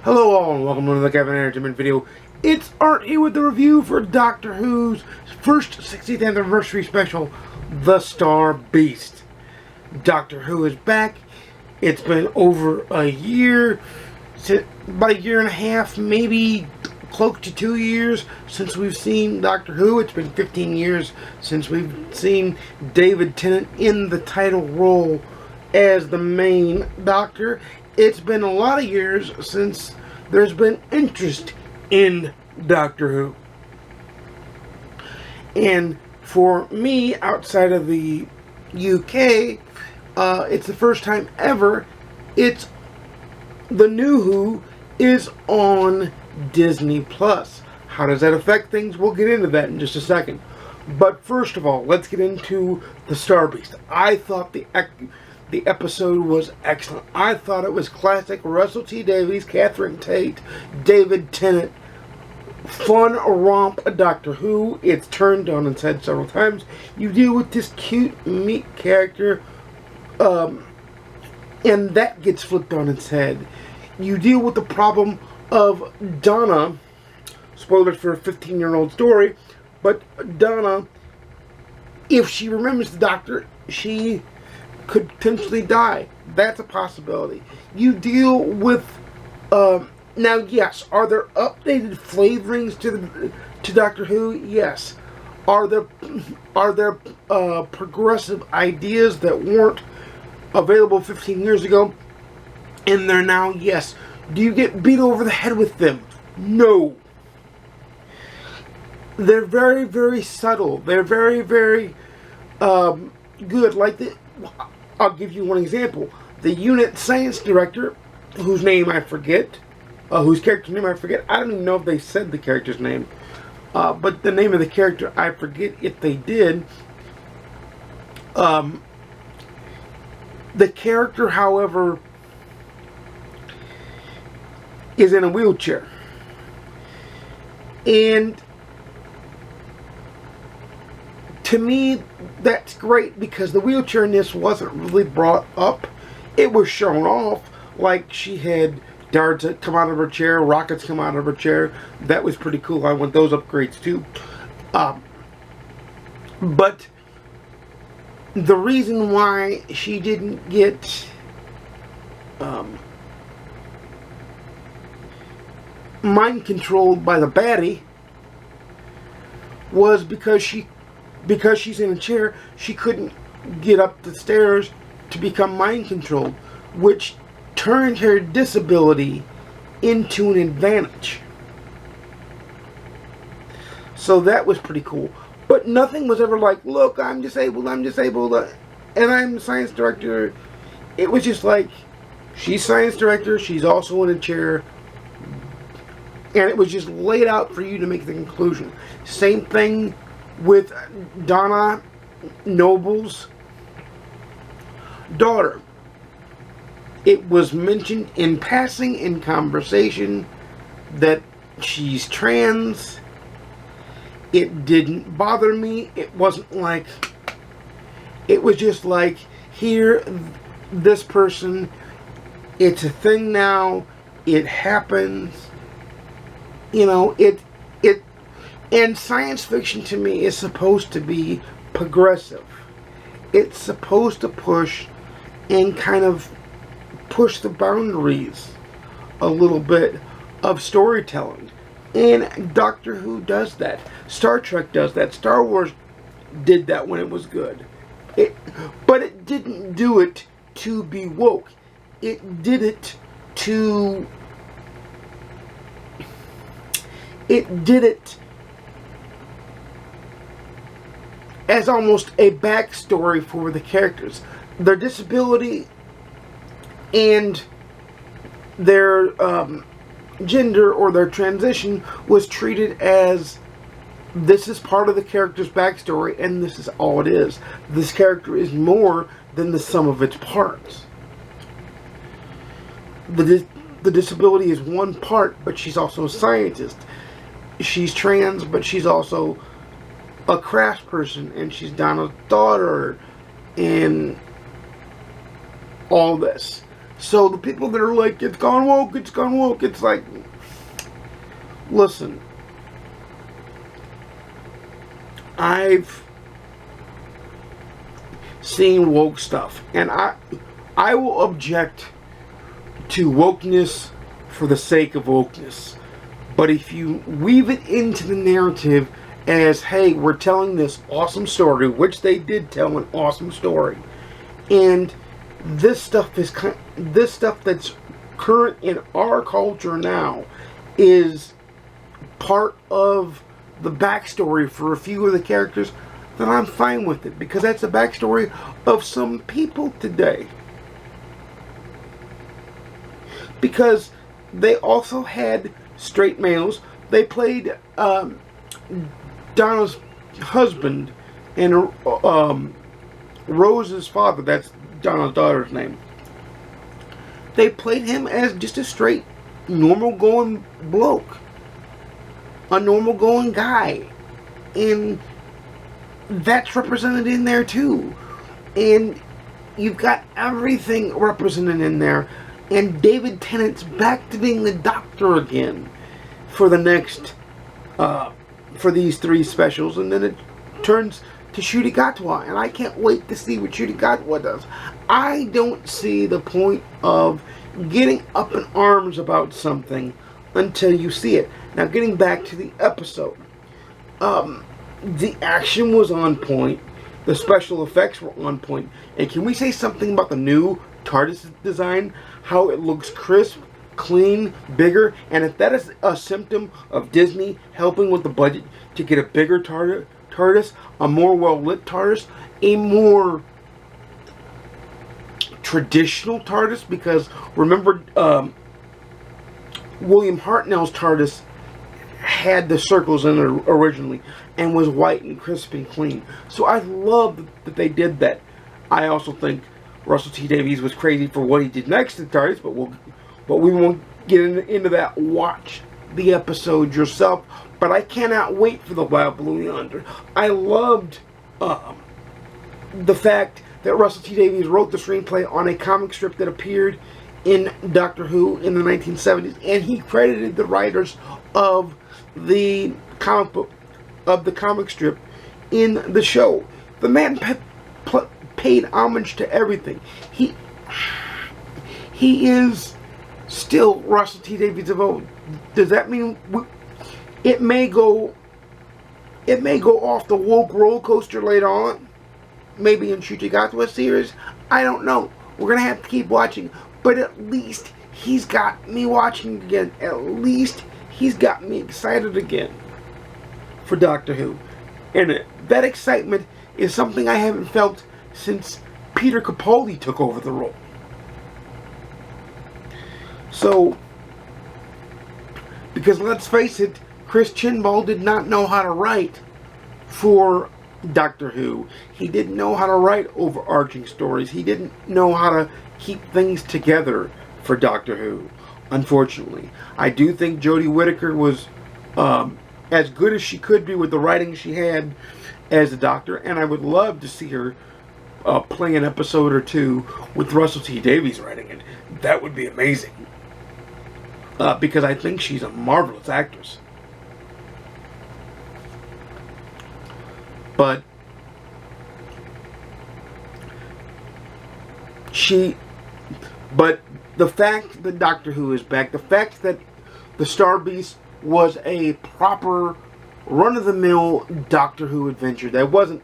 Hello all and welcome to the Kevin Entertainment video. It's Art here with the review for Doctor Who's first 60th anniversary special, The Star Beast. Doctor Who is back. It's been over a year, about a year and a half, maybe close to 2 years since we've seen Doctor Who. It's been 15 years since we've seen David Tennant in the title role as the main Doctor. It's been a lot of years since there's been interest in Doctor Who. And for me, outside of the UK, it's the first time ever it's the new Who is on Disney Plus. How does that affect things? We'll get into that in just a second. But first of all, let's get into the Star Beast. I thought the episode was excellent. I thought it was classic Russell T Davies, Catherine Tate, David Tennant, fun romp Doctor Who. It's turned on its head several times. You deal with this cute, meek character, and that gets flipped on its head. You deal with the problem of Donna. Spoilers for a 15-year-old story, but Donna, if she remembers the Doctor, she could potentially die. That's a possibility. You deal with now, yes, are there updated flavorings to Doctor Who? Yes. Are there progressive ideas that weren't available 15 years ago and they're now? Yes. Do you get beat over the head with them? No. They're very, very subtle. They're very, very good. Like I'll give you one example. The unit science director, whose name I forget, whose character's name I forget. I don't even know if they said the character's name. But the name of the character, I forget if they did. The character, however, is in a wheelchair. And to me, that's great because the wheelchair in this wasn't really brought up. It was shown off, like she had darts that come out of her chair, rockets come out of her chair. That was pretty cool. I want those upgrades too. But the reason why she didn't get mind controlled by the baddie was because she's in a chair, she couldn't get up the stairs to become mind controlled, which turned her disability into an advantage. So that was pretty cool. But nothing was ever like, look, I'm disabled, and I'm the science director. It was just like, she's science director, she's also in a chair, and it was just laid out for you to make the conclusion. Same thing with Donna Noble's daughter. It was mentioned in passing in conversation that she's trans. It didn't bother me. It wasn't like, it was just like, here, this person, it's a thing now, it happens, you know, and science fiction to me is supposed to be progressive. It's supposed to push and kind of push the boundaries a little bit of storytelling. And Doctor Who does that. Star Trek does that. Star Wars did that when it was good. But it didn't do it to be woke. It did it to... It did it as almost a backstory for the characters. Their disability and their gender or their transition was treated as, this is part of the character's backstory and this is all it is. This character is more than the sum of its parts. The disability is one part, but she's also a scientist. She's trans, but she's also a craftsperson, and she's Donna's daughter, and all this. So the people that are like, it's gone woke, it's like, listen, I've seen woke stuff, and I will object to wokeness for the sake of wokeness. But if you weave it into the narrative as, hey, we're telling this awesome story, which they did tell an awesome story, and this stuff that's current in our culture now is part of the backstory for a few of the characters, then I'm fine with it, because that's the backstory of some people today. Because they also had straight males. They played Donna's husband and Rose's father. That's Donna's daughter's name. They played him as just a straight, normal going bloke. A normal going guy. And that's represented in there too. And you've got everything represented in there. And David Tennant's back to being the Doctor again for the next, for these 3 specials. And then it turns to Ncuti Gatwa. And I can't wait to see what Ncuti Gatwa does. I don't see the point of getting up in arms about something until you see it. Now, getting back to the episode. The action was on point. The special effects were on point. And can we say something about the new TARDIS design? How it looks crisp, clean, bigger. And if that is a symptom of Disney helping with the budget to get a bigger TARDIS, a more well-lit TARDIS, a more traditional TARDIS, because remember, William Hartnell's TARDIS had the circles in it originally and was white and crisp and clean. So I love that they did that. I also think Russell T Davies was crazy for what he did next to TARDIS, but we won't get into that. Watch the episode yourself. But I cannot wait for the Wild Blue Yonder. I loved the fact that Russell T Davies wrote the screenplay on a comic strip that appeared in Doctor Who in the 1970s, and he credited the writers of the comic book, of the comic strip, in the show. The man paid homage to everything. He is still Russell T Davies of old. Does that mean it may go off the woke roller coaster later on? Maybe in Ncuti Gatwa series? I don't know. We're gonna have to keep watching. But at least he's got me watching again. At least he's got me excited again for Doctor Who. And that excitement is something I haven't felt since Peter Capaldi took over the role. So, because let's face it, Chris Chinball did not know how to write for Doctor Who. He didn't know how to write overarching stories. He didn't know how to keep things together for Doctor Who, unfortunately. I do think Jodie Whittaker was as good as she could be with the writing she had as a Doctor, and I would love to see her play an episode or 2 with Russell T Davies writing it. That would be amazing. Because I think she's a marvelous actress. But the fact that Doctor Who is back, the fact that the Star Beast was a proper run-of-the-mill Doctor Who adventure, that wasn't,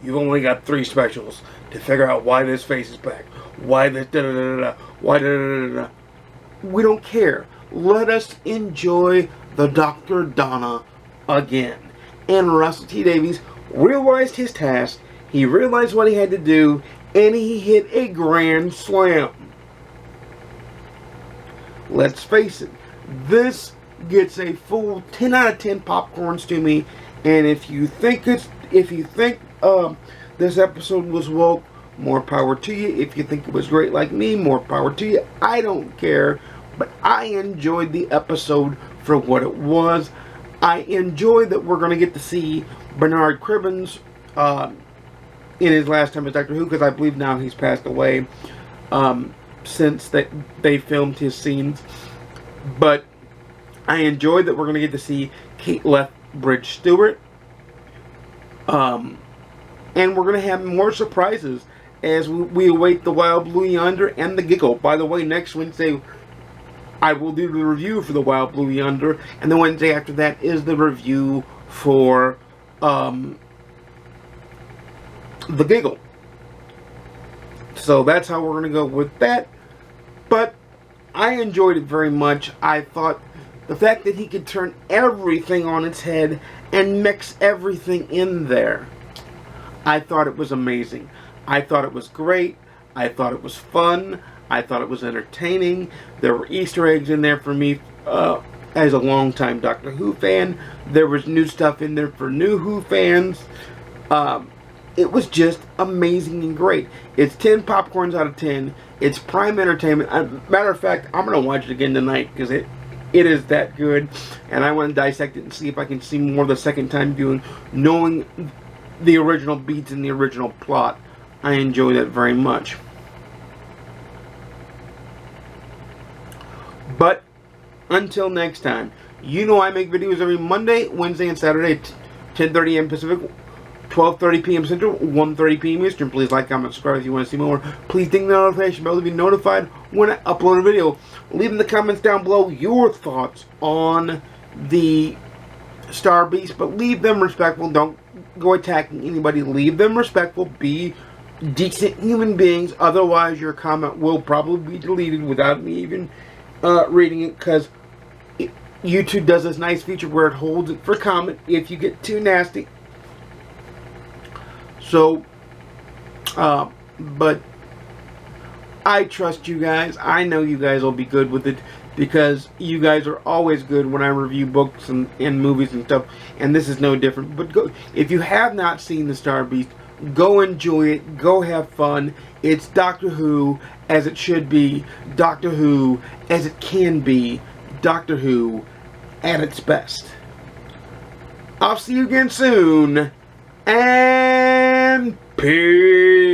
you've only got 3 specials to figure out why this face is back, why this da-da-da-da-da, why da-da-da-da-da. We don't care. Let us enjoy the Dr. Donna again. And Russell T Davies realized his task, he realized what he had to do, and he hit a grand slam. Let's face it, this gets a full 10 out of 10 popcorns to me. And if you think this episode was woke, more power to you. If you think it was great like me, more power to you. I don't care, but I enjoyed the episode for what it was. I enjoyed that we're going to get to see Bernard Cribbins in his last time as Doctor Who, because I believe now he's passed away. since they filmed his scenes. But I enjoyed that we're going to get to see Kate Lethbridge Stewart. And we're going to have more surprises as we await The Wild Blue Yonder and The Giggle. By the way, next Wednesday I will do the review for The Wild Blue Yonder, and the Wednesday after that is the review for The Giggle. So that's how we're going to go with that. But I enjoyed it very much. I thought the fact that he could turn everything on its head and mix everything in there, I thought it was amazing. I thought it was great. I thought it was fun. I thought it was entertaining. There were Easter eggs in there for me as a longtime Doctor Who fan. There was new stuff in there for new Who fans. It was just amazing and great. It's 10 popcorns out of 10. It's prime entertainment. Matter of fact, I'm going to watch it again tonight because it is that good. And I want to dissect it and see if I can see more the second time viewing, knowing the original beats and the original plot. I enjoy that very much. But until next time, you know I make videos every Monday, Wednesday, and Saturday at 10:30 a.m. Pacific, 12:30 p.m. Central, 1:30 p.m. Eastern. Please like, comment, subscribe if you want to see more. Please ding the notification bell to be notified when I upload a video. Leave in the comments down below your thoughts on the Star Beast, but leave them respectful. Don't go attacking anybody. Leave them respectful. Be decent human beings. Otherwise, your comment will probably be deleted without me even reading it, because YouTube does this nice feature where it holds it for comment if you get too nasty. So, but I trust you guys. I know you guys will be good with it, because you guys are always good when I review books and movies and stuff, and this is no different. But go, if you have not seen The Star Beast, go enjoy it. Go have fun. It's Doctor Who as it should be. Doctor Who as it can be. Doctor Who at its best. I'll see you again soon. And peace.